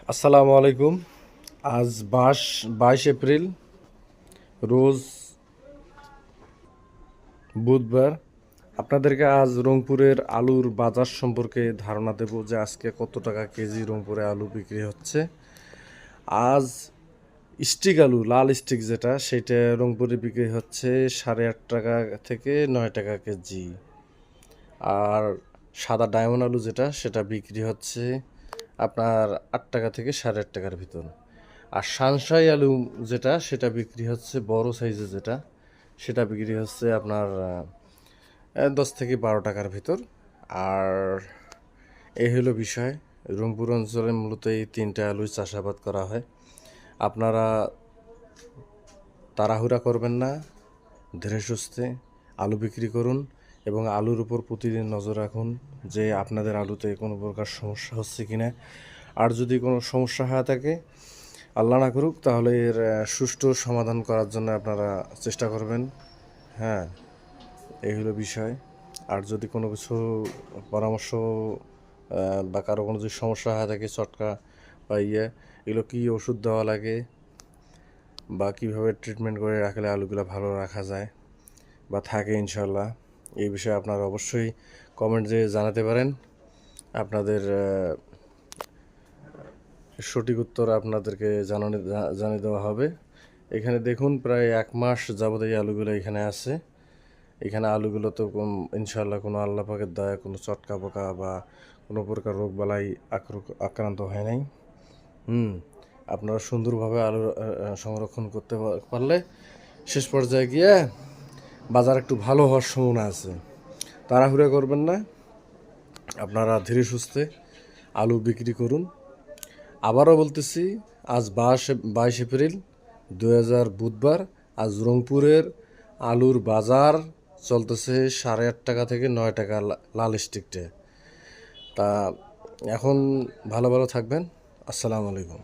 আসসালামু আলাইকুম। আজ 22 এপ্রিল, রোজ বুধবার। আপনাদেরকে আজ রংপুরের আলুর বাজার সম্পর্কে ধারণা দেব যে আজকে কত টাকা কেজি রংপুরে আলু বিক্রি হচ্ছে। আজ স্টিক আলু, লাল স্টিক যেটা, সেটা রংপুরে বিক্রি হচ্ছে 8.5 টাকা থেকে 9 টাকা কেজি। আর সাদা ডায়মন্ড আলু যেটা, সেটা বিক্রি হচ্ছে আপনার 8 টাকা থেকে 8.5 টাকার ভিতর। আর সানশাই আলু যেটা, সেটা বিক্রি হচ্ছে বড় সাইজের যেটা, সেটা বিক্রি হচ্ছে আপনার 10 থেকে 12 টাকার ভিতর। আর এই হলো বিষয়। রংপুর অঞ্চলে মূলত এই তিনটা আলুই চাষাবাদ করা হয়। আপনারা তাড়াহুড়া করবেন না, ধীরে সুস্থে আলু বিক্রি করুন এবং আলুর উপর প্রতিদিন নজর রাখুন যে আপনাদের আলুতে কোনো প্রকার সমস্যা হচ্ছে কিনা। আর যদি কোনো সমস্যা হয়ে থাকে, আল্লাহ না করুক, তাহলে এর সুষ্ঠু সমাধান করার জন্য আপনারা চেষ্টা করবেন। হ্যাঁ, এই হলো বিষয়। আর যদি কোনো কিছু পরামর্শ বা কারো কোনো যদি সমস্যা হয়ে থাকে, চটকা বা এগুলো কী ওষুধ দেওয়া লাগে বা কীভাবে ট্রিটমেন্ট করে রাখলে আলুগুলো ভালো রাখা যায় বা থাকে ইনশাল্লাহ, এই বিষয়ে আপনারা অবশ্যই কমেন্টে জানাতে পারেন। আপনাদের সঠিক উত্তর আপনাদেরকে জানিয়ে দেওয়া হবে। এখানে দেখুন, প্রায় 1 মাস যাবত এই আলুগুলো এখানে আছে। এখানে আলুগুলো তো ইনশাল্লাহ কোনো আল্লাহ পাকের দয়া কোনো চটকা পোকা বা কোনো প্রকার রোগবালাই আক্রান্ত হয় নাই। আপনারা সুন্দরভাবে আলু সংরক্ষণ করতে পারলে শেষ পর্যায়ে গিয়ে বাজার একটু ভালো হওয়ার সম্ভাবনা আছে। তাড়াহুড়া করবেন না, আপনারা ধীরে সুস্থে আলু বিক্রি করুন। আবারও বলতেছি, আজ 22 এপ্রিল 2000 বুধবার। আজ রংপুরের আলুর বাজার চলতেছে 8.5 টাকা থেকে 9 টাকা লাল স্টিকটা। তা এখন ভালো থাকবেন। আসসালামু আলাইকুম।